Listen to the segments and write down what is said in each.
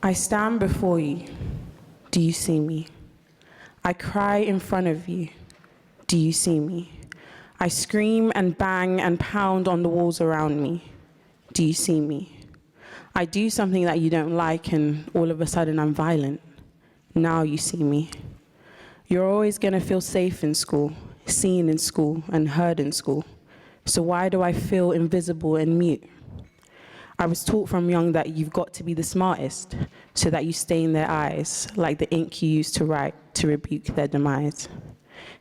I stand before you. Do you see me? I cry in front of you. Do you see me? I scream and bang and pound on the walls around me. Do you see me? I do something that you don't like and all of a sudden I'm violent. Now you see me. You're always gonna feel safe in school, seen in school, and heard in school. So why do I feel invisible and mute? I was taught from young that you've got to be the smartest so that you stay in their eyes, like the ink you use to write to rebuke their demise.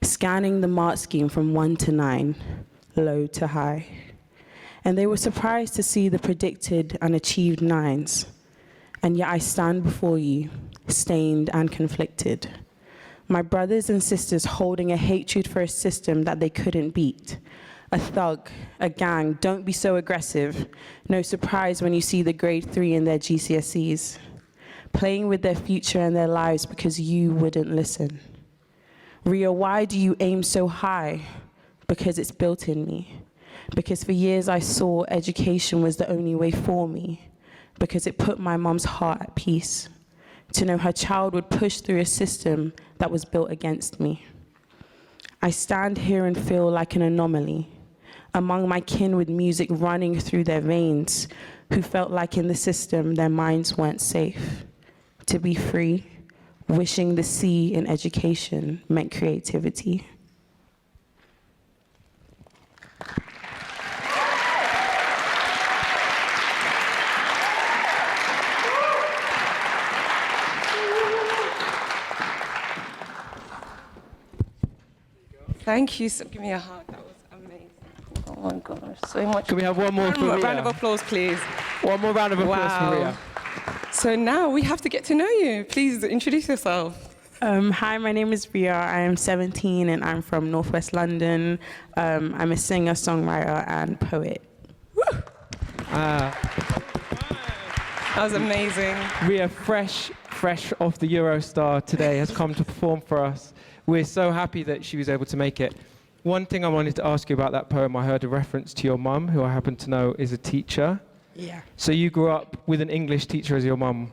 Scanning the mark scheme from 1 to 9, low to high. And they were surprised to see the predicted and achieved 9s. And yet I stand before you, stained and conflicted. My brothers and sisters holding a hatred for a system that they couldn't beat. A thug, a gang, don't be so aggressive. No surprise when you see the grade 3 in their GCSEs. Playing with their future and their lives because you wouldn't listen. Ria, why do you aim so high? Because it's built in me. Because for years I saw education was the only way for me. Because it put my mom's heart at peace. To know her child would push through a system that was built against me. I stand here and feel like an anomaly. Among my kin with music running through their veins, who felt like in the system their minds weren't safe. To be free, wishing the C in education meant creativity. Thank you. Give me a hug. That was amazing. Oh my gosh, so much. Can we have one more for Ria? Round of applause, please. One more round of applause for Ria. So now we have to get to know you. Please introduce yourself. Hi, my name is Ria. I am 17 and I'm from Northwest London. I'm a singer, songwriter, and poet. Woo! That was amazing. Ria, fresh off the Eurostar today, has come to perform for us. We're so happy that she was able to make it. One thing I wanted to ask you about that poem, I heard a reference to your mum, who I happen to know is a teacher. Yeah. So you grew up with an English teacher as your mum?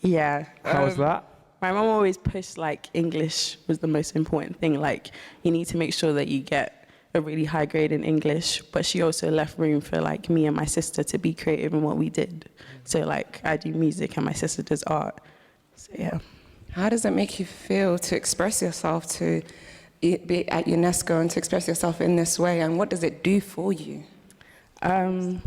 Yeah. How was that? My mum always pushed, like, English was the most important thing. Like, you need to make sure that you get a really high grade in English, but she also left room for, like, me and my sister to be creative in what we did. So, like, I do music and my sister does art. So, yeah. How does it make you feel to express yourself, to be at UNESCO and to express yourself in this way? And what does it do for you? Well,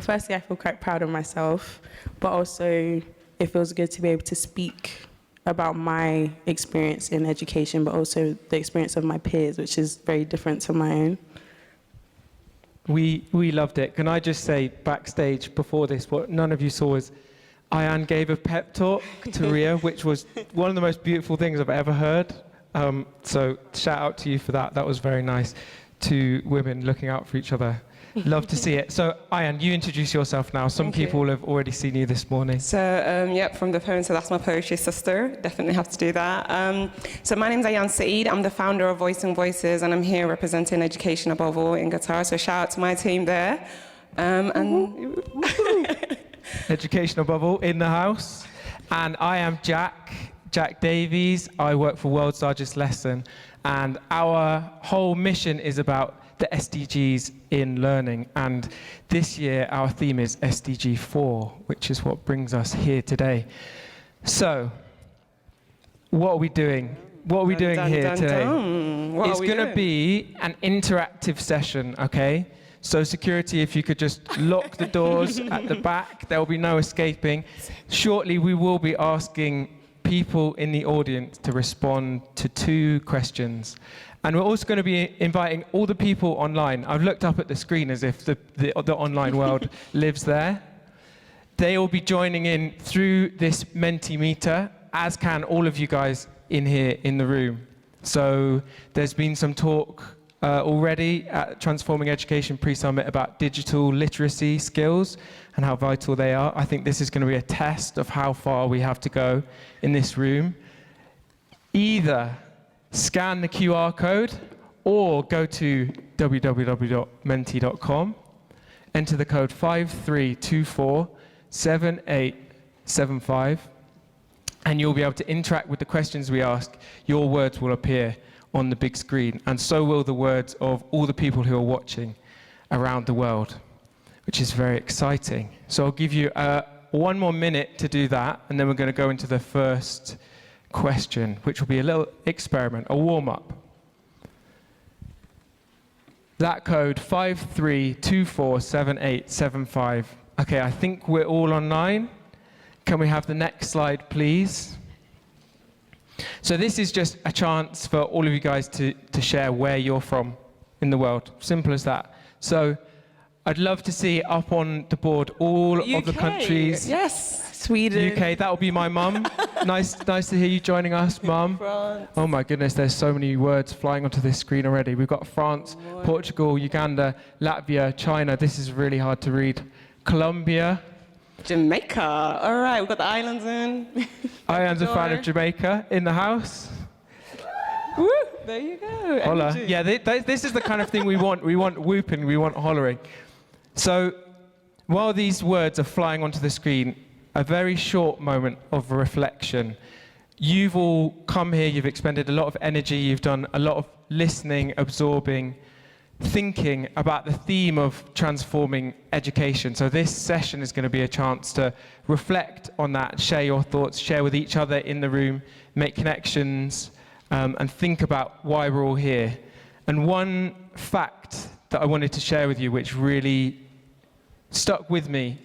firstly, I feel quite proud of myself, but also it feels good to be able to speak about my experience in education, but also the experience of my peers, which is very different to my own. We loved it. Can I just say, backstage before this, what none of you saw was Ayan gave a pep talk to Ria, which was one of the most beautiful things I've ever heard. So shout out to you for that. That was very nice. Two women looking out for each other. Love to see it. So Ayan, you introduce yourself now. Some people have already seen you this morning. So, from the poem, so that's my poetry sister. Definitely have to do that. So my name's Ayan Saeed. I'm the founder of Voicing Voices, and I'm here representing education above all in guitar. So shout out to my team there. Education above all in the house. And I am Jack Davies. I work for World's Largest Lesson. And our whole mission is about the SDGs in learning. And this year, our theme is SDG 4, which is what brings us here today. So, what are we doing? What are we doing here today? It's going to be an interactive session, okay? So security, if you could just lock the doors at the back, there will be no escaping. Shortly, we will be asking people in the audience to respond to 2 questions. And we're also going to be inviting all the people online. I've looked up at the screen as if the online world lives there. They will be joining in through this Mentimeter, as can all of you guys in here in the room. So there's been some talk already at Transforming Education Pre-Summit about digital literacy skills and how vital they are. I think this is going to be a test of how far we have to go in this room. Either scan the QR code or go to www.menti.com, enter the code 532478 75. And you'll be able to interact with the questions we ask. Your words will appear on the big screen, and so will the words of all the people who are watching around the world, which is very exciting. So I'll give you one more minute to do that, and then we're going to go into the first question, which will be a little experiment, a warm-up. That code 53247875. Okay, I think we're all online. Can we have the next slide, please? So this is just a chance for all of you guys to share where you're from in the world. Simple as that. So I'd love to see up on the board all of the countries. Yes. Sweden. UK, that'll be my mum. Nice to hear you joining us, mum. Oh my goodness, there's so many words flying onto this screen already. We've got France, Portugal, Uganda, Latvia, China. This is really hard to read. Colombia. Jamaica. All right, we've got the islands in. Ian's a fan of Jamaica in the house. Woo, there you go. Holla. Yeah, this is the kind of thing we want. We want whooping, we want hollering. So while these words are flying onto the screen, a very short moment of reflection. You've all come here, you've expended a lot of energy, you've done a lot of listening, absorbing, thinking about the theme of transforming education. So this session is going to be a chance to reflect on that, share your thoughts, share with each other in the room, make connections, and think about why we're all here. And one fact that I wanted to share with you, which really stuck with me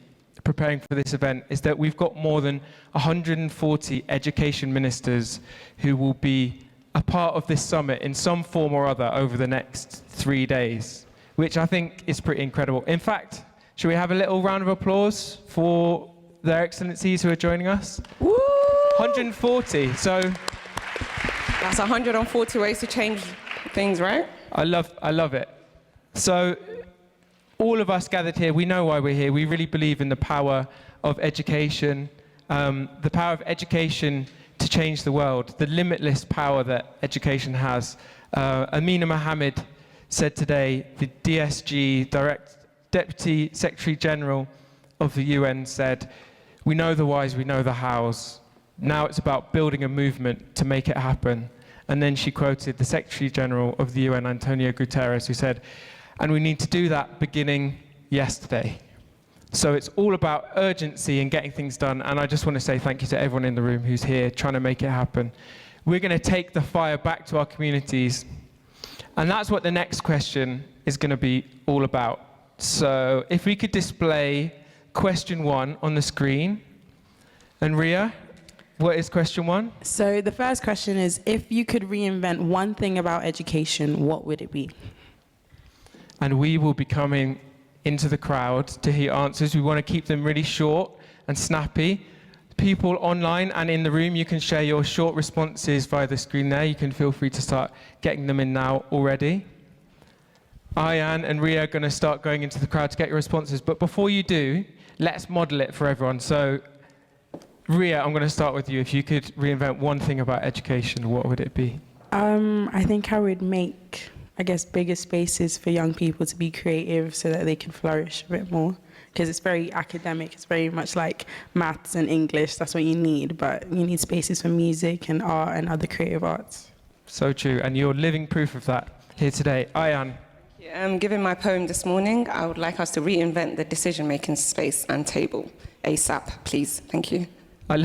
preparing for this event, is that we've got more than 140 education ministers who will be a part of this summit in some form or other over the next 3 days, which I think is pretty incredible. In fact, should we have a little round of applause for their excellencies who are joining us? Woo! 140, so... That's 140 ways to change things, right? I love it. So all of us gathered here, we know why we're here. We really believe in the power of education, the power of education to change the world, the limitless power that education has. Amina Mohammed said today, the DSG, Deputy Secretary General of the UN, said, "We know the whys, we know the hows. Now it's about building a movement to make it happen." And then she quoted the Secretary General of the UN, Antonio Guterres, who said, "And we need to do that beginning yesterday." So it's all about urgency and getting things done. And I just want to say thank you to everyone in the room who's here trying to make it happen. We're going to take the fire back to our communities. And that's what the next question is going to be all about. So if we could display question 1 on the screen. And Ria, what is question 1? So the first question is, if you could reinvent one thing about education, what would it be? And we will be coming into the crowd to hear answers. We want to keep them really short and snappy. People online and in the room, you can share your short responses via the screen there. You can feel free to start getting them in now already. Ayan and Ria are going to start going into the crowd to get your responses. But before you do, let's model it for everyone. So Ria, I'm going to start with you. If you could reinvent one thing about education, what would it be? I think I would make, bigger spaces for young people to be creative so that they can flourish a bit more. Because it's very academic, it's very much like maths and English, that's what you need, but you need spaces for music and art and other creative arts. So true, and you're living proof of that here today. Ayan. Given my poem this morning, I would like us to reinvent the decision-making space and table. ASAP, please. Thank you. I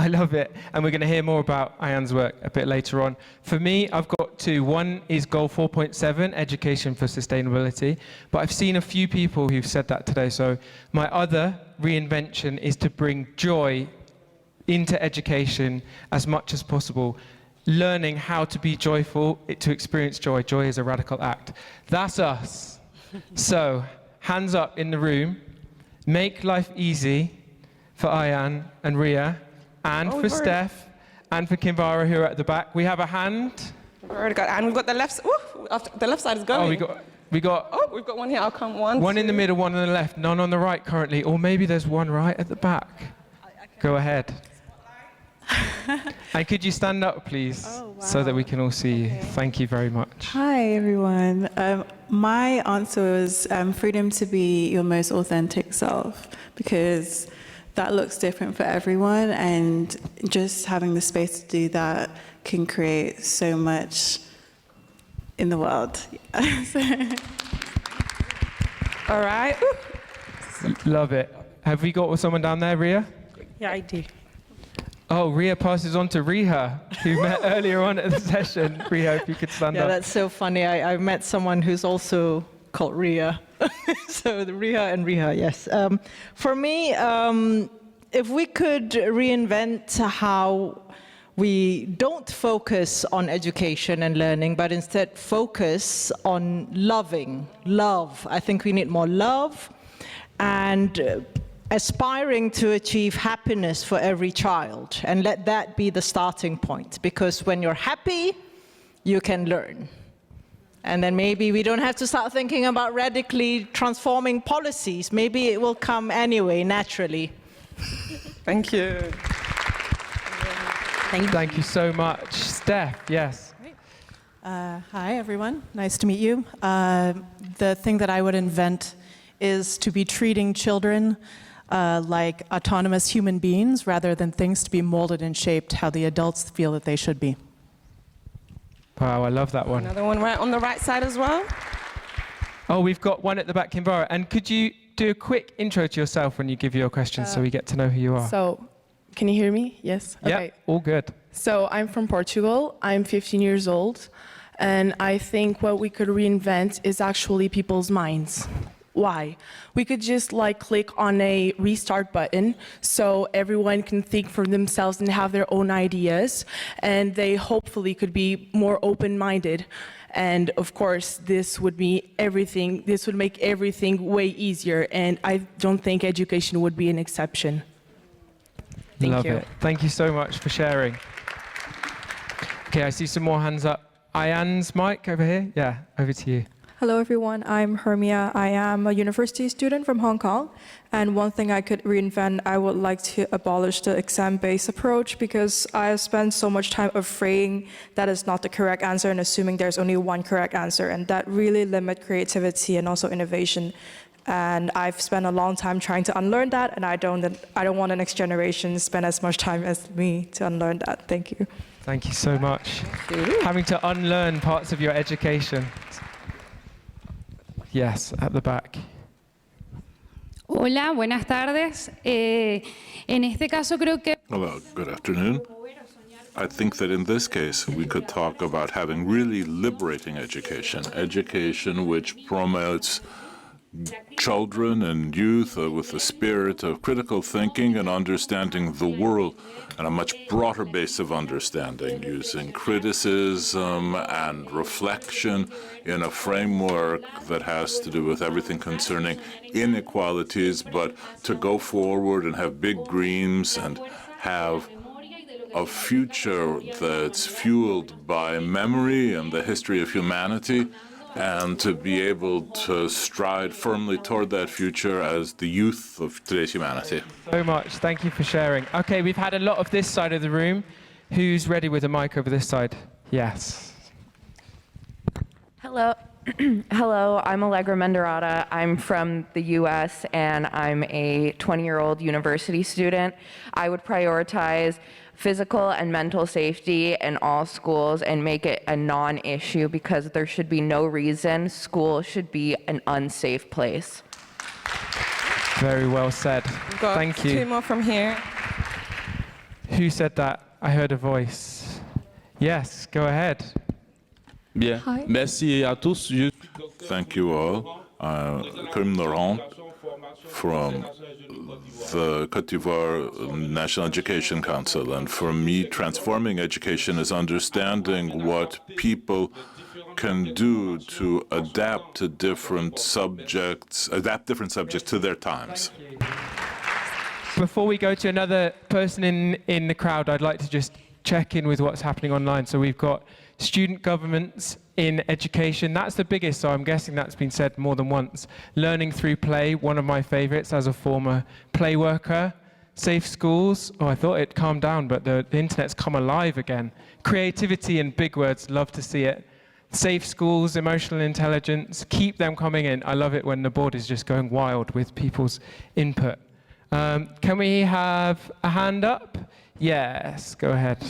love it. And we're going to hear more about Ayan's work a bit later on. For me, I've got 2. One is goal 4.7, education for sustainability. But I've seen a few people who've said that today. So my other reinvention is to bring joy into education as much as possible. Learning how to be joyful, to experience joy. Joy is a radical act. That's us. So hands up in the room. Make life easy for Ayan and Ria, and for Steph, and for Kimbara, who are at the back. We have a hand. We've already got, and we've got the left. The left side is going. Oh, we got. Oh, we've got one here. I'll count one. One in the middle, one on the left, none on the right currently, or maybe there's one right at the back. Go ahead. And could you stand up, please, so that we can all see you? Thank you very much. Hi, everyone. My answer was freedom to be your most authentic self, because that looks different for everyone, and just having the space to do that can create so much in the world. All right. Love it. Have we got someone down there, Ria? Yeah, I do. Oh, Ria passes on to Riha, who met earlier on at the session. Riha, if you could stand Yeah, up. that's so funny. I met someone who's also called Ria. So the Riha and Riha, yes. For me, if we could reinvent how we don't focus on education and learning, but instead focus on love. I think we need more love and aspiring to achieve happiness for every child, and let that be the starting point, because when you're happy, you can learn. And then maybe we don't have to start thinking about radically transforming policies. Maybe it will come anyway, naturally. Thank you. Thank you so much. Steph, yes. Hi, everyone. Nice to meet you. The thing that I would invent is to be treating children like autonomous human beings rather than things to be molded and shaped how the adults feel that they should be. Wow, I love that one. Another one right on the right side as well. Oh, we've got one at the back, Kimbara. And could you do a quick intro to yourself when you give your questions so we get to know who you are? So, can you hear me? Yes? Yeah, Okay. all good. So, I'm from Portugal. I'm 15 years old. And I think what we could reinvent is actually people's minds. Why? We could just click on a restart button so everyone can think for themselves and have their own ideas, and they hopefully could be more open-minded. And of course, this would make everything way easier, and I don't think education would be an exception. Thank you. Love it. Thank you so much for sharing. Okay, I see some more hands up. Ayan's mic over here. Yeah, over to you. Hello everyone, I'm Hermia. I am a university student from Hong Kong, and one thing I could reinvent, I would like to abolish the exam-based approach, because I have spent so much time afraid that is not the correct answer and assuming there's only one correct answer, and that really limits creativity and also innovation. And I've spent a long time trying to unlearn that, and I don't want the next generation spend as much time as me to unlearn that. Thank you. Thank you so much. Having to unlearn parts of your education. Yes, at the back. Hola, buenas tardes. En este caso creo que... Hello, good afternoon. I think that in this case, we could talk about having really liberating education which promotes children and youth with the spirit of critical thinking and understanding the world and a much broader base of understanding, using criticism and reflection in a framework that has to do with everything concerning inequalities, but to go forward and have big dreams and have a future that's fueled by memory and the history of humanity, and to be able to stride firmly toward that future as the youth of today's humanity. So much. Thank you for sharing. Okay, we've had a lot of this side of the room. Who's ready with a mic over this side? Yes. Hello. Hello, I'm Allegra Menderata. I'm from the US and I'm a 20-year-old university student. I would prioritize physical and mental safety in all schools and make it a non-issue, because there should be no reason school should be an unsafe place. Very well said. We've got Thank you. two more from here. Who said that? I heard a voice. Yes, go ahead. Bien. Hi. Merci à tous. Thank you all. Karim Laurent from the Côte d'Ivoire National Education Council. And for me, transforming education is understanding what people can do to adapt different subjects to their times. Before we go to another person in the crowd, I'd like to just check in with what's happening online. So we've got student governments in education. That's the biggest, so I'm guessing that's been said more than once. Learning through play, one of my favorites as a former play worker. Safe schools, oh, I thought it calmed down, but the internet's come alive again. Creativity and big words, love to see it. Safe schools, emotional intelligence, keep them coming in. I love it when the board is just going wild with people's input. Can we have a hand up? Yes, go ahead.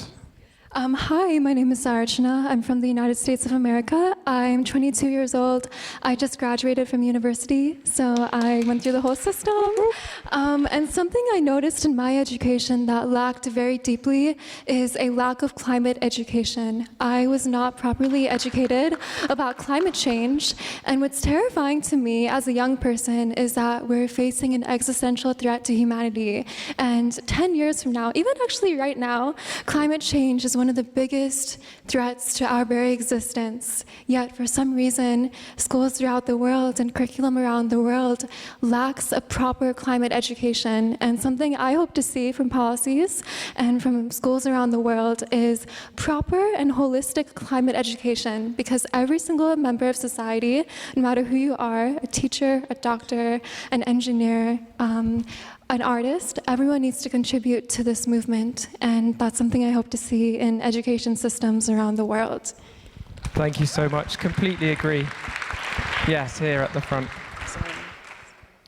Hi, my name is Sarachana. I'm from the United States of America. I'm 22 years old. I just graduated from university, so I went through the whole system. And something I noticed in my education that lacked very deeply is a lack of climate education. I was not properly educated about climate change, and what's terrifying to me as a young person is that we're facing an existential threat to humanity. And 10 years from now, even actually right now, climate change is one of the biggest threats to our very existence. Yet, for some reason, schools throughout the world and curriculum around the world lacks a proper climate education. And something I hope to see from policies and from schools around the world is proper and holistic climate education, because every single member of society, no matter who you are, a teacher, a doctor, an engineer, an artist, everyone needs to contribute to this movement, and that's something I hope to see in education systems around the world. Thank you so much. Completely agree. Yes, here at the front.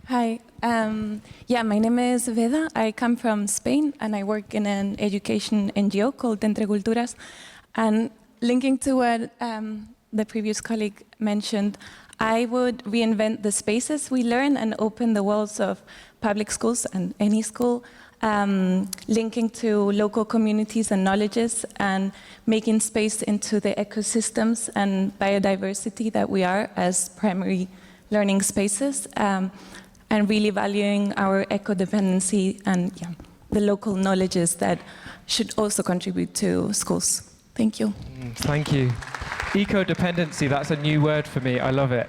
Hi. My name is Veda. I come from Spain, and I work in an education NGO called Entre Culturas. And linking to what the previous colleague mentioned, I would reinvent the spaces we learn and open the walls of public schools and any school, linking to local communities and knowledges and making space into the ecosystems and biodiversity that we are as primary learning spaces, and really valuing our eco-dependency and the local knowledges that should also contribute to schools. Thank you. Thank you. Eco-dependency, that's a new word for me. I love it.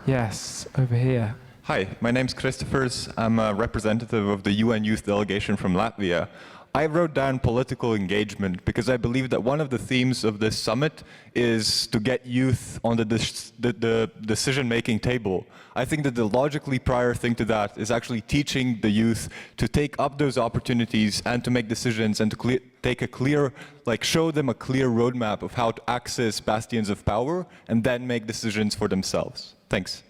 Yes, over here. Hi, my name's Christopher. I'm a representative of the UN Youth Delegation from Latvia. I wrote down political engagement because I believe that one of the themes of this summit is to get youth on the decision-making table. I think that the logically prior thing to that is actually teaching the youth to take up those opportunities and to make decisions and to take a clear, show them a clear roadmap of how to access bastions of power and then make decisions for themselves. Thanks.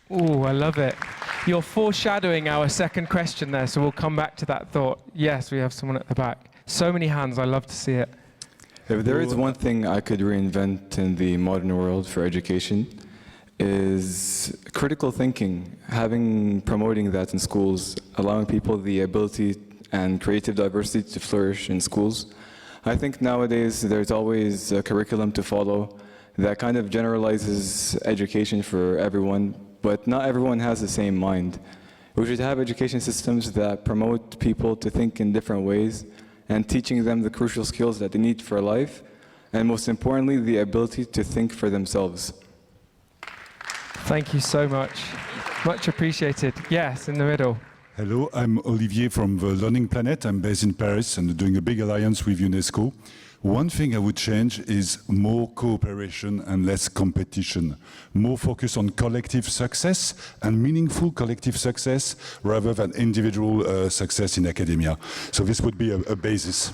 Oh, I love it. You're foreshadowing our second question there, so we'll come back to that thought. Yes, we have someone at the back. So many hands, I love to see it. If there is one thing I could reinvent in the modern world for education, is critical thinking, promoting that in schools, allowing people the ability and creative diversity to flourish in schools. I think nowadays there's always a curriculum to follow that kind of generalizes education for everyone, but not everyone has the same mind. We should have education systems that promote people to think in different ways and teaching them the crucial skills that they need for life, and most importantly, the ability to think for themselves. Thank you so much. Much appreciated. Yes, in the middle. Hello, I'm Olivier from the Learning Planet. I'm based in Paris and doing a big alliance with UNESCO. One thing I would change is more cooperation and less competition. More focus on collective success and meaningful collective success rather than individual success in academia. So this would be a basis.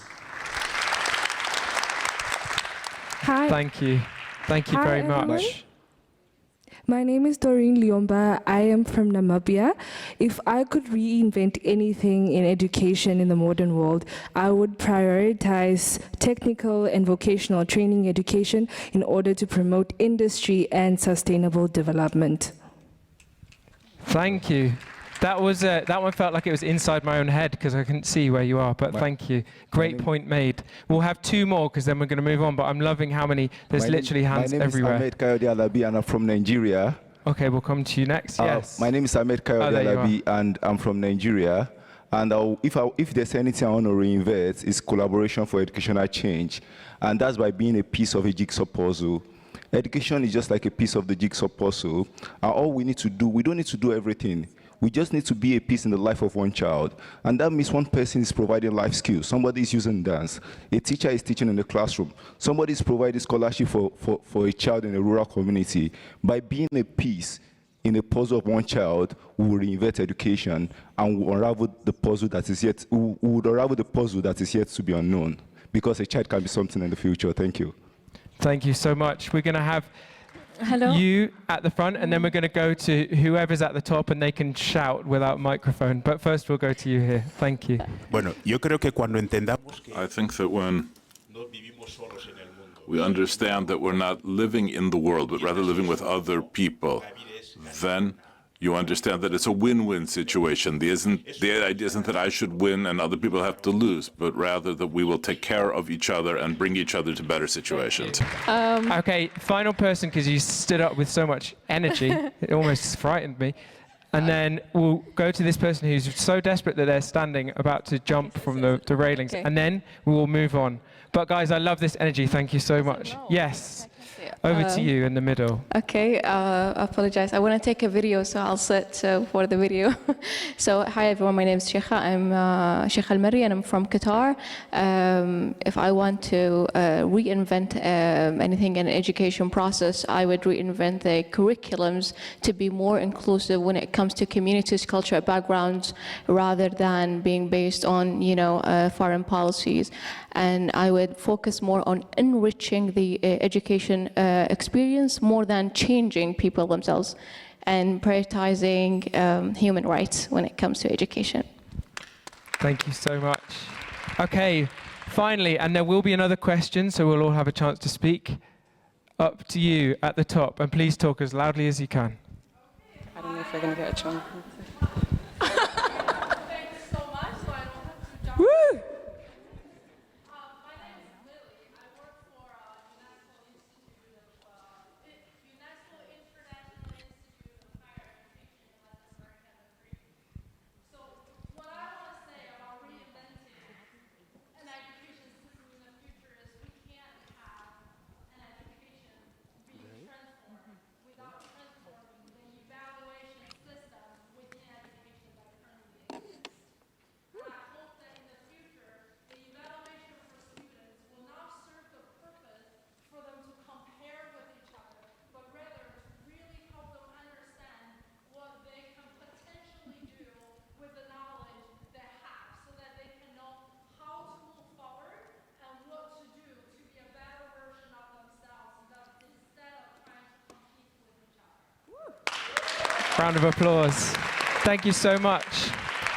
Hi. Thank you. Thank you Hi, very everyone. much. My name is Doreen Liomba. I am from Namibia. If I could reinvent anything in education in the modern world, I would prioritize technical and vocational training education in order to promote industry and sustainable development. Thank you. That one felt like it was inside my own head because I couldn't see where you are, but thank you. Great point made. We'll have two more because then we're going to move on, but I'm loving how many, there's literally hands everywhere. My name is Ahmed Kayode Alabi and I'm from Nigeria. Okay, we'll come to you next, yes. My name is Ahmed Kayode Alabi and I'm from Nigeria. And if there's anything I want to reinvent, it's collaboration for educational change. And that's by being a piece of a jigsaw puzzle. Education is just like a piece of the jigsaw puzzle. And all we need to do, we don't need to do everything. We just need to be a piece in the life of one child. And that means one person is providing life skills. Somebody is using dance. A teacher is teaching in the classroom. Somebody is providing scholarship for a child in a rural community. By being a piece in the puzzle of one child, we will reinvent education and we will unravel the puzzle that is yet, we would unravel the puzzle that is yet to be unknown. Because a child can be something in the future. Thank you. Thank you so much. We're going to have Hello. you at the front, and then we're going to go to whoever's at the top, and they can shout without microphone. But first, we'll go to you here. Thank you. Bueno, yo creo que cuando entendamos que I think that when we understand that we're not living in the world, but rather living with other people, then you understand that it's a win-win situation. The idea isn't that I should win and other people have to lose, but rather that we will take care of each other and bring each other to better situations. Okay, final person, because you stood up with so much energy. It almost frightened me. And then we'll go to this person who's so desperate that they're standing, about to jump from the railings. Okay. And then we will move on. But guys, I love this energy. Thank you so much. Yes. Over to you in the middle. Okay, I apologize. I want to take a video, so I'll sit for the video. So, hi everyone, my name is Sheikha. I'm Sheikh Al-Mari and I'm from Qatar. If I want to reinvent anything in the education process, I would reinvent the curriculums to be more inclusive when it comes to communities, cultural backgrounds, rather than being based on, foreign policies. And I would focus more on enriching the education experience more than changing people themselves, and prioritizing human rights when it comes to education. Thank you so much. Okay, finally, and there will be another question, so we'll all have a chance to speak. Up to you at the top, and please talk as loudly as you can. I don't know if we're going to get a chance. Woo! Round of applause. Thank you so much.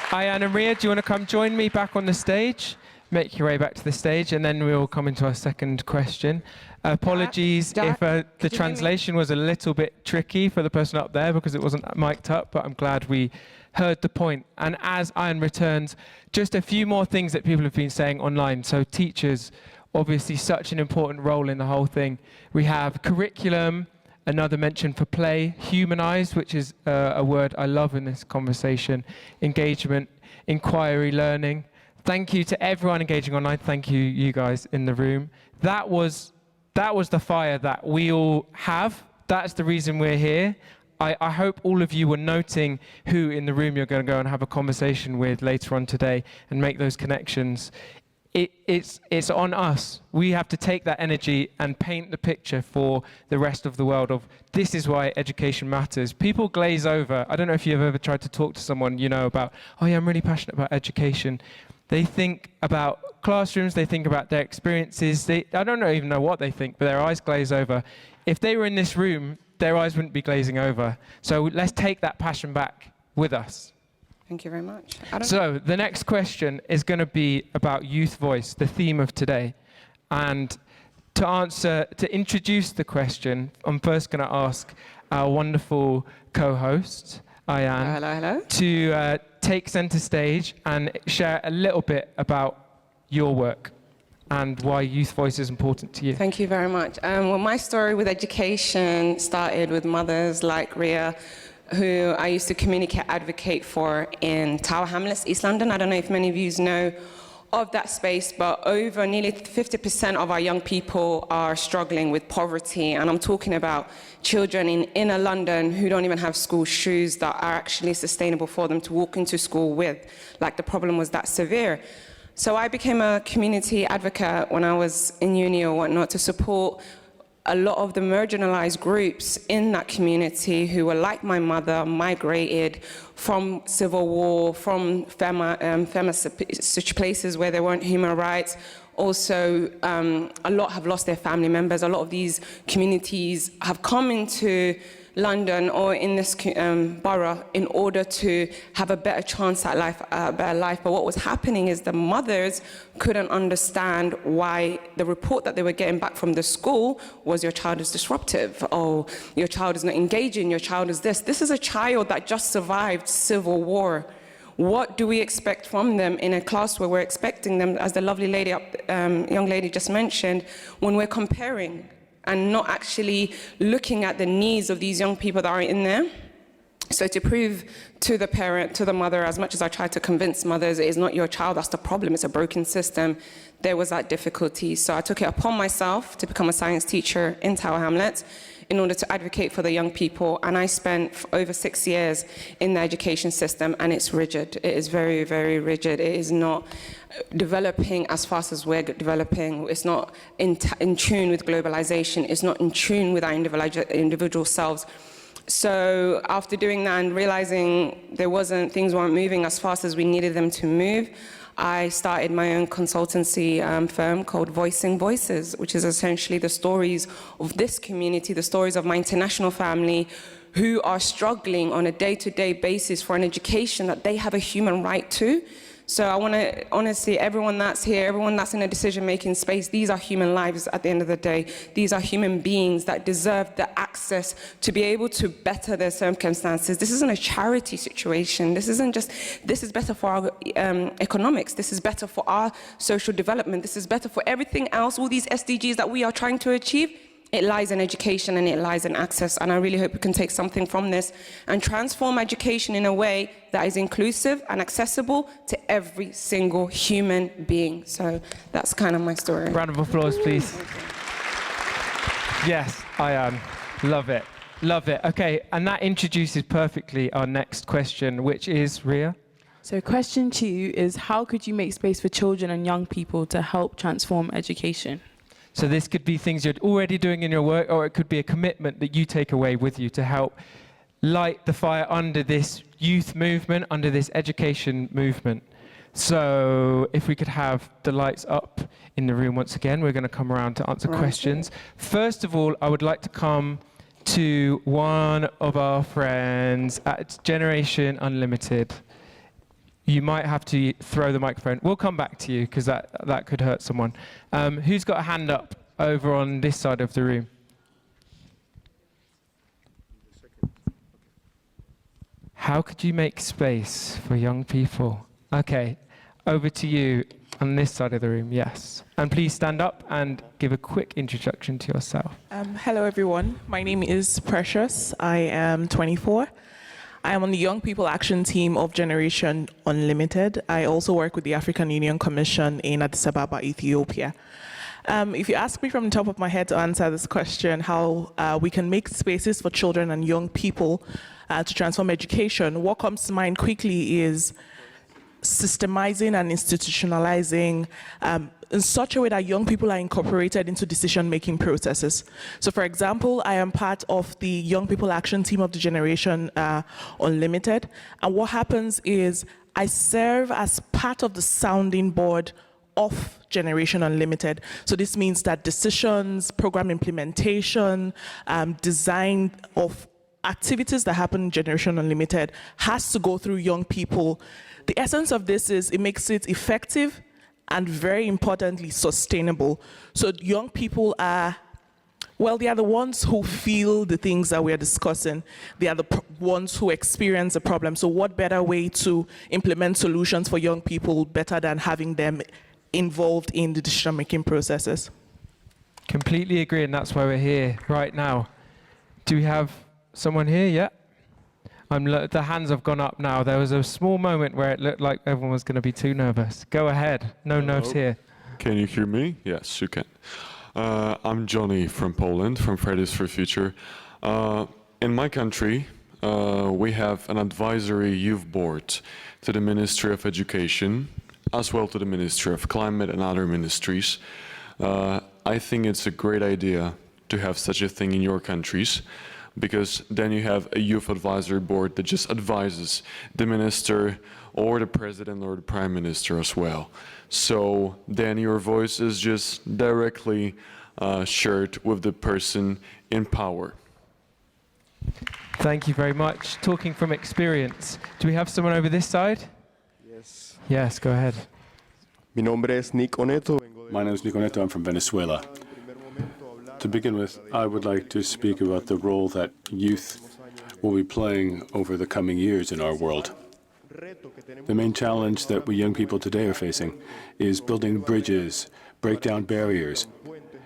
Ayan and Ria, do you want to come join me back on the stage? Make your way back to the stage, and then we'll come into our second question. Apologies if the translation was a little bit tricky for the person up there because it wasn't mic'd up, but I'm glad we heard the point. And as Ayan returns, just a few more things that people have been saying online. So teachers, obviously such an important role in the whole thing. We have curriculum, another mention for play, humanize, which is a word I love in this conversation, engagement, inquiry, learning. Thank you to everyone engaging online. Thank you, you guys in the room. That was the fire that we all have. That's the reason we're here. I hope all of you were noting who in the room you're going to go and have a conversation with later on today and make those connections. It's on us. We have to take that energy and paint the picture for the rest of the world of this is why education matters. People glaze over. I don't know if you've ever tried to talk to someone, about, oh yeah, I'm really passionate about education. They think about classrooms, they think about their experiences. I don't even know what they think, but their eyes glaze over. If they were in this room, their eyes wouldn't be glazing over. So let's take that passion back with us. Thank you very much. So the next question is going to be about youth voice, the theme of today. And to introduce the question, I'm first going to ask our wonderful co-host, Ayan, to take center stage and share a little bit about your work and why youth voice is important to you. Thank you very much. Well, my story with education started with mothers like Ria, who I used to communicate, advocate for in Tower Hamlets, East London. I don't know if many of you know of that space, but over nearly 50% of our young people are struggling with poverty. And I'm talking about children in inner London who don't even have school shoes that are actually sustainable for them to walk into school with. Like, the problem was that severe. So I became a community advocate when I was in uni or whatnot to support a lot of the marginalized groups in that community who were like my mother, migrated from civil war, from such places where there weren't human rights, Also, a lot have lost their family members. A lot of these communities have come into London or in this borough in order to have a better chance at life, a better life. But what was happening is the mothers couldn't understand why the report that they were getting back from the school was your child is disruptive, or your child is not engaging, your child is this. This is a child that just survived civil war. What do we expect from them in a class where we're expecting them, as the lovely lady, young lady just mentioned, when we're comparing and not actually looking at the needs of these young people that are in there? So to prove to the parent, to the mother, as much as I try to convince mothers, it is not your child, that's the problem, it's a broken system, there was that difficulty. So I took it upon myself to become a science teacher in Tower Hamlets in order to advocate for the young people. And I spent over 6 years in the education system, and it's rigid. It is very, very rigid. It is not developing as fast as we're developing. It's not in tune with globalization. It's not in tune with our individual selves. So after doing that and realizing things weren't moving as fast as we needed them to move, I started my own consultancy firm called Voicing Voices, which is essentially the stories of this community, the stories of my international family who are struggling on a day-to-day basis for an education that they have a human right to. So I want to, honestly, everyone that's here, everyone that's in a decision-making space, these are human lives at the end of the day. These are human beings that deserve the access to be able to better their circumstances. This isn't a charity situation. This is better for our economics. This is better for our social development. This is better for everything else, all these SDGs that we are trying to achieve. It lies in education and it lies in access, and I really hope we can take something from this and transform education in a way that is inclusive and accessible to every single human being. So that's kind of my story. Round of applause, please. Yes, I love it. Love it. Okay, and that introduces perfectly our next question, which is Ria. So question 2 is, how could you make space for children and young people to help transform education? So this could be things you're already doing in your work, or it could be a commitment that you take away with you to help light the fire under this youth movement, under this education movement. So if we could have the lights up in the room once again, we're going to come around to answer questions. First of all, I would like to come to one of our friends at Generation Unlimited. You might have to throw the microphone. We'll come back to you because that could hurt someone. Who's got a hand up over on this side of the room? How could you make space for young people? Okay, over to you on this side of the room, yes. And please stand up and give a quick introduction to yourself. Hello, everyone. My name is Precious. I am 24. I am on the Young People Action Team of Generation Unlimited. I also work with the African Union Commission in Addis Ababa, Ethiopia. If you ask me from the top of my head to answer this question, how we can make spaces for children and young people to transform education, what comes to mind quickly is systemizing and institutionalizing in such a way that young people are incorporated into decision-making processes. So for example, I am part of the Young People Action Team of the Generation Unlimited. And what happens is I serve as part of the sounding board of Generation Unlimited. So this means that decisions, program implementation, design of activities that happen in Generation Unlimited has to go through young people. The essence of this is it makes it effective and, very importantly, sustainable. So young people are, well, they are the ones who feel the things that we are discussing. They are the ones who experience the problem. So what better way to implement solutions for young people better than having them involved in the decision-making processes? Completely agree, and that's why we're here right now. Do we have someone here? Yeah. The hands have gone up now. There was a small moment where it looked like everyone was going to be too nervous. Go ahead. No nerves here. Can you hear me? Yes, you can. I'm Johnny from Poland, from Fridays for Future. In my country, we have an advisory youth board to the Ministry of Education, as well to the Ministry of Climate and other ministries. I think it's a great idea to have such a thing in your countries. because then you have a youth advisory board that just advises the minister or the president or the prime minister as well. So then your voice is just directly shared with the person in power. Thank you very much. Talking from experience, do we have someone over this side? Yes. Yes, go ahead. Mi nombre es Nick Oneto. My name is Nick Oneto. I'm from Venezuela. To begin with, I would like to speak about the role that youth will be playing over the coming years in our world. The main challenge that we young people today are facing is building bridges, break down barriers,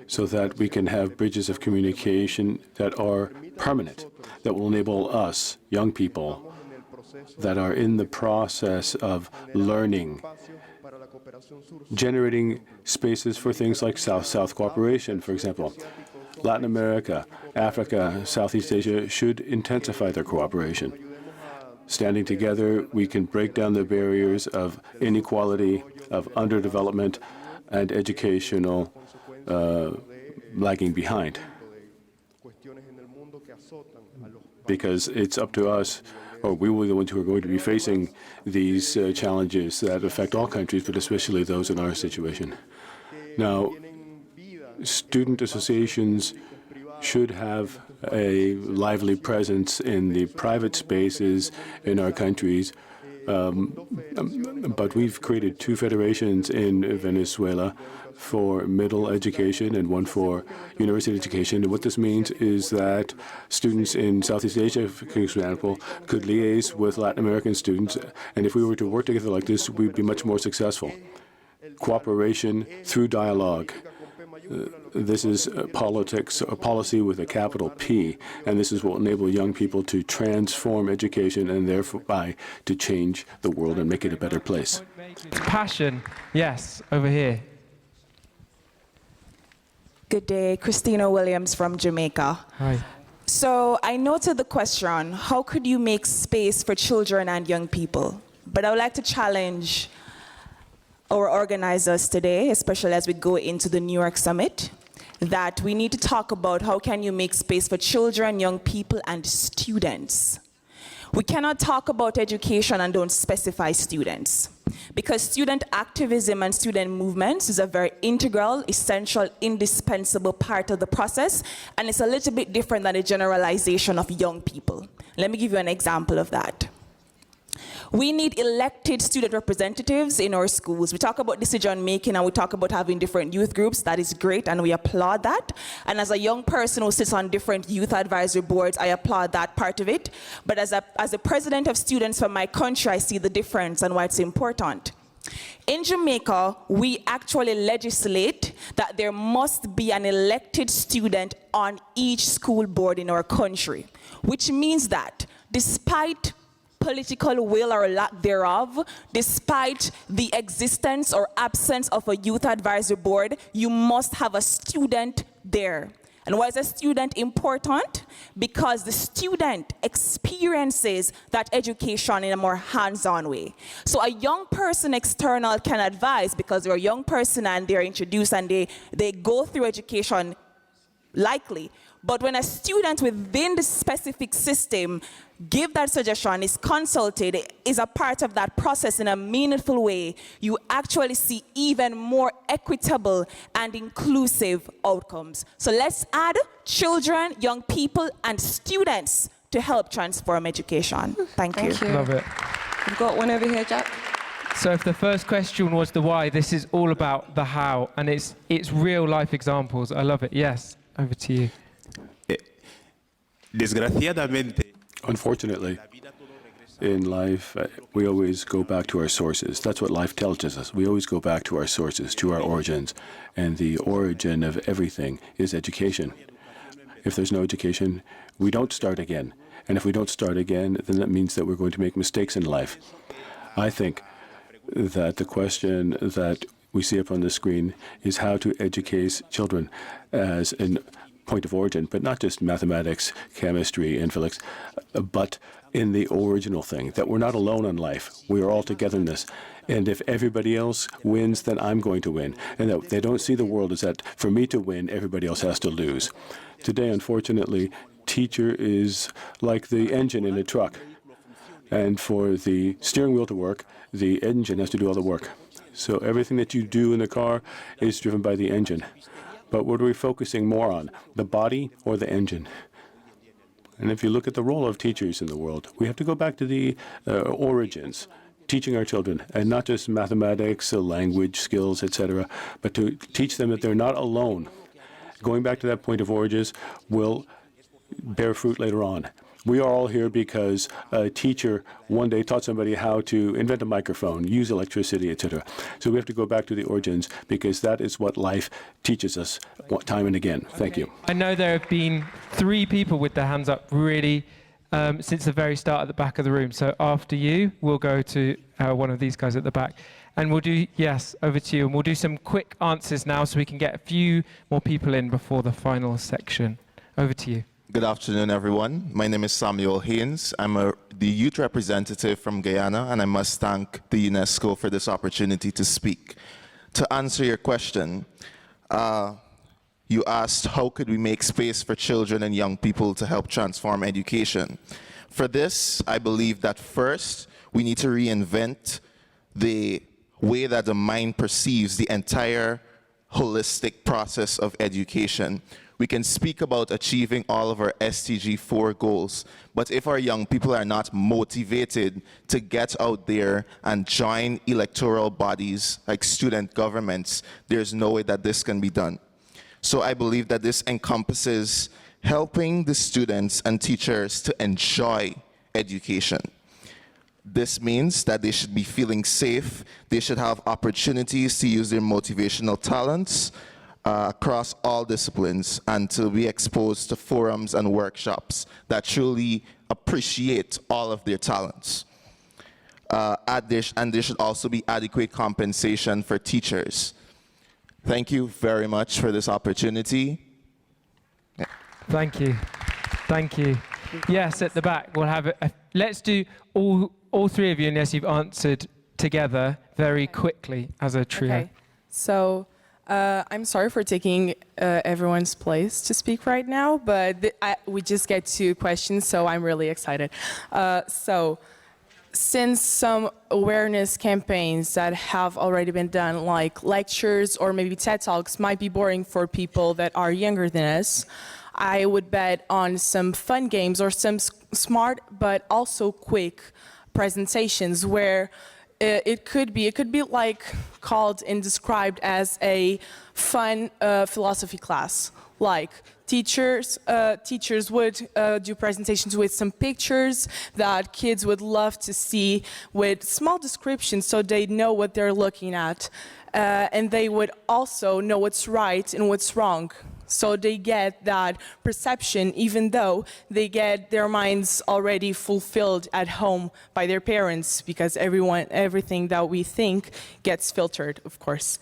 so that we can have bridges of communication that are permanent, that will enable us, young people, that are in the process of learning, generating spaces for things like South-South cooperation, for example. Latin America, Africa, Southeast Asia should intensify their cooperation. Standing together, we can break down the barriers of inequality, of underdevelopment, and educational lagging behind. Because it's up to us, or we will be the ones who are going to be facing these challenges that affect all countries, but especially those in our situation. Now, student associations should have a lively presence in the private spaces in our countries, but we've created 2 federations in Venezuela for middle education and one for university education. And what this means is that students in Southeast Asia, for example, could liaise with Latin American students, and if we were to work together like this, we'd be much more successful. Cooperation through dialogue. This is politics, a policy with a capital P, and this is what will enable young people to transform education and thereby to change the world and make it a better place. Passion, yes, over here. Good day, Christina Williams from Jamaica. Hi. So I noted the question, how could you make space for children and young people? But I would like to challenge our organizers today, especially as we go into the New York Summit, that we need to talk about how can you make space for children, young people, and students. We cannot talk about education and don't specify students, because student activism and student movements is a very integral, essential, indispensable part of the process, and it's a little bit different than a generalization of young people. Let me give you an example of that. We need elected student representatives in our schools. We talk about decision making and we talk about having different youth groups. That is great and we applaud that. And as a young person who sits on different youth advisory boards, I applaud that part of it. But as a president of students from my country, I see the difference and why it's important. In Jamaica, we actually legislate that there must be an elected student on each school board in our country, which means that despite political will or lack thereof, despite the existence or absence of a youth advisory board, you must have a student there. And why is a student important? Because the student experiences that education in a more hands-on way. So a young person external can advise because they're a young person and they're introduced and they go through education likely. But when a student within the specific system give that suggestion, is consulted, is a part of that process in a meaningful way, you actually see even more equitable and inclusive outcomes. So let's add children, young people, and students to help transform education. Thank you. Love it. We've got one over here, Jack. So if the first question was the why, this is all about the how, and it's real life examples. I love it. Yes, over to you. Unfortunately, in life, we always go back to our sources. That's what life tells us. We always go back to our sources, to our origins. And the origin of everything is education. If there's no education, we don't start again. And if we don't start again, then that means that we're going to make mistakes in life. I think that the question that we see up on the screen is how to educate children as a point of origin, but not just mathematics, chemistry, and physics, but in the original thing, that we're not alone in life. We are all together in this. And if everybody else wins, then I'm going to win. And that they don't see the world as that for me to win, everybody else has to lose. Today, unfortunately, teacher is like the engine in a truck. And for the steering wheel to work, the engine has to do all the work. So everything that you do in the car is driven by the engine. But what are we focusing more on, the body or the engine? And if you look at the role of teachers in the world, we have to go back to the origins, teaching our children, and not just mathematics, language skills, etc., but to teach them that they're not alone. Going back to that point of origins will bear fruit later on. We are all here because a teacher one day taught somebody how to invent a microphone, use electricity, etc. So we have to go back to the origins because that is what life teaches us time and again. Thank you. I know there have been 3 people with their hands up really since the very start at the back of the room. So after you, we'll go to one of these guys at the back. And we'll do, yes, over to you. And we'll do some quick answers now so we can get a few more people in before the final section. Over to you. Good afternoon, everyone. My name is Samuel Haynes. I'm the youth representative from Guyana, and I must thank the UNESCO for this opportunity to speak. To answer your question, you asked how could we make space for children and young people to help transform education. For this, I believe that first, we need to reinvent the way that the mind perceives the entire holistic process of education. We can speak about achieving all of our SDG 4 goals, but if our young people are not motivated to get out there and join electoral bodies like student governments, there's no way that this can be done. So I believe that this encompasses helping the students and teachers to enjoy education. This means that they should be feeling safe, they should have opportunities to use their motivational talents, across all disciplines, and to be exposed to forums and workshops that truly appreciate all of their talents. And there should also be adequate compensation for teachers. Thank you very much for this opportunity. Thank you. Thank you. Yes, at the back, we'll have let's do all 3 of you, unless you've answered together very quickly as a trio. Okay. So, I'm sorry for taking everyone's place to speak right now, but we just get 2 questions, so I'm really excited. So, since some awareness campaigns that have already been done, like lectures or maybe TED Talks, might be boring for people that are younger than us, I would bet on some fun games or some smart but also quick presentations where it could be like called and described as a fun philosophy class. Like teachers would do presentations with some pictures that kids would love to see, with small descriptions so they know what they're looking at, and they would also know what's right and what's wrong. So they get that perception, even though they get their minds already fulfilled at home by their parents, because everything that we think gets filtered, of course.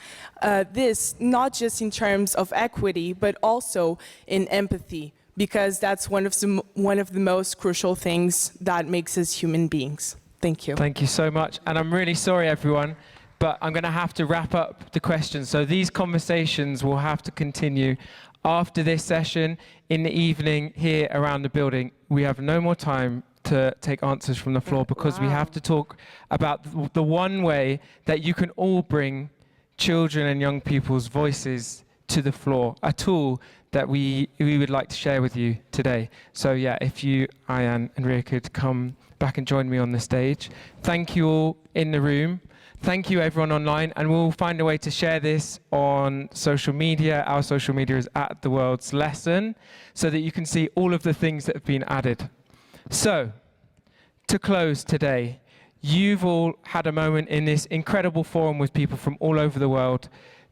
This, not just in terms of equity, but also in empathy, because that's one of the most crucial things that makes us human beings. Thank you. Thank you so much. And I'm really sorry, everyone, but I'm going to have to wrap up the questions. So these conversations will have to continue after this session in the evening here around the building. We have no more time to take answers from the floor because we have to talk about the one way that you can all bring children and young people's voices to the floor, a tool that we would like to share with you today. So yeah, if you, Ayan and Ria, could come back and join me on the stage. Thank you all in the room. Thank you everyone online, and we'll find a way to share this on social media. Our social media is @TheWorldsLesson, so that you can see all of the things that have been added. So, to close today, you've all had a moment in this incredible forum with people from all over the world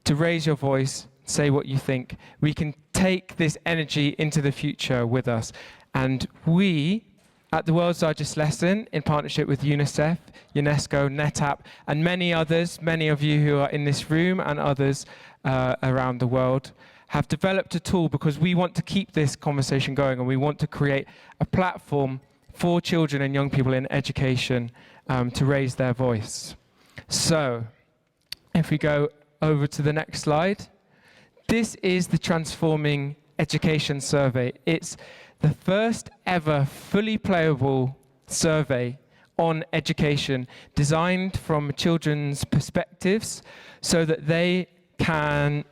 to raise your voice, say what you think. We can take this energy into the future with us. And we, at the World's Largest Lesson, in partnership with UNICEF, UNESCO, NetApp, and many others, many of you who are in this room and others around the world, have developed a tool because we want to keep this conversation going, and we want to create a platform for children and young people in education to raise their voice. So, if we go over to the next slide, this is the Transforming Education Survey. It's the first ever fully playable survey on education, designed from children's perspectives so that they can,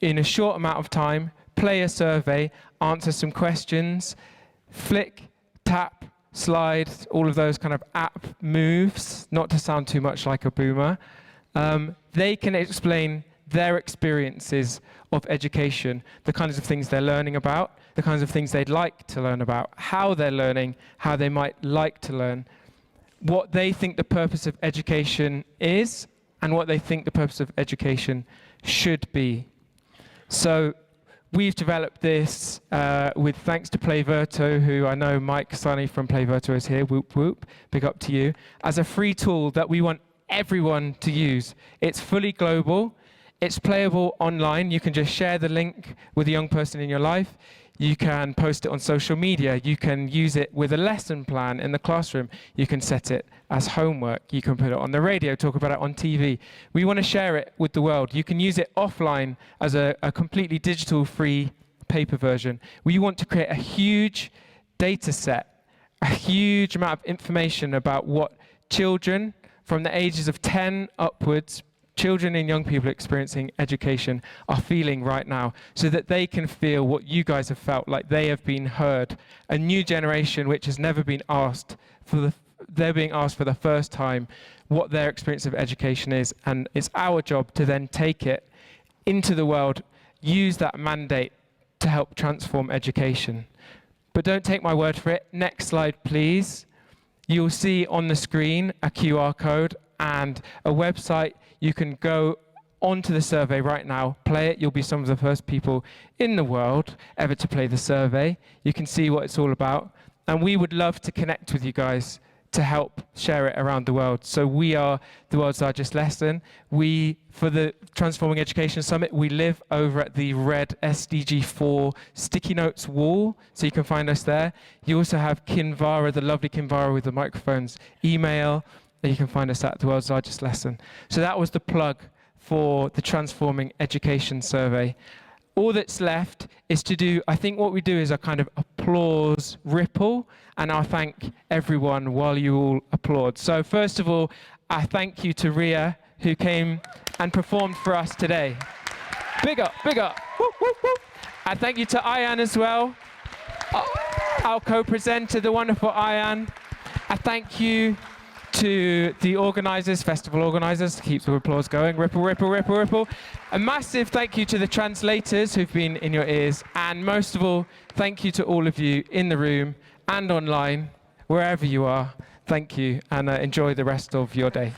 in a short amount of time, play a survey, answer some questions, flick, tap, slide, all of those kind of app moves, not to sound too much like a boomer. They can explain their experiences of education, the kinds of things they're learning about, the kinds of things they'd like to learn about, how they're learning, how they might like to learn, what they think the purpose of education is, and what they think the purpose of education should be. So we've developed this with thanks to Playverto, who I know Mike Sunny from Playverto is here, whoop whoop, big up to you, as a free tool that we want everyone to use. It's fully global, it's playable online, you can just share the link with a young person in your life, you can post it on social media, you can use it with a lesson plan in the classroom, you can set it as homework, you can put it on the radio, talk about it on TV. We want to share it with the world. You can use it offline as a completely digital free paper version. We want to create a huge data set, a huge amount of information about what children from the ages of 10 upwards, children and young people experiencing education, are feeling right now, so that they can feel what you guys have felt, like they have been heard. A new generation which has never been asked, they're being asked for the first time what their experience of education is, and it's our job to then take it into the world, use that mandate to help transform education. But don't take my word for it. Next slide, please. You'll see on the screen a QR code and a website. You can go onto the survey right now, play it. You'll be some of the first people in the world ever to play the survey. You can see what it's all about. And we would love to connect with you guys to help share it around the world. So we are the world's largest lesson. For the Transforming Education Summit, we live over at the red SDG 4 sticky notes wall, so you can find us there. You also have Kinvara, the lovely Kinvara with the microphones, email, and you can find us at the world's largest lesson. So that was the plug for the Transforming Education Survey. All that's left is to do, I think what we do is a kind of applause ripple, and I'll thank everyone while you all applaud. So first of all, I thank you to Ria, who came and performed for us today. Big up, big up. Woo, woo, woo. And thank you to Ayan as well, our co-presenter, the wonderful Ayan. I thank you to the organisers, festival organisers, keeps the applause going, ripple, ripple, ripple, ripple. A massive thank you to the translators who've been in your ears, and most of all, thank you to all of you in the room and online, wherever you are. Thank you, and enjoy the rest of your day.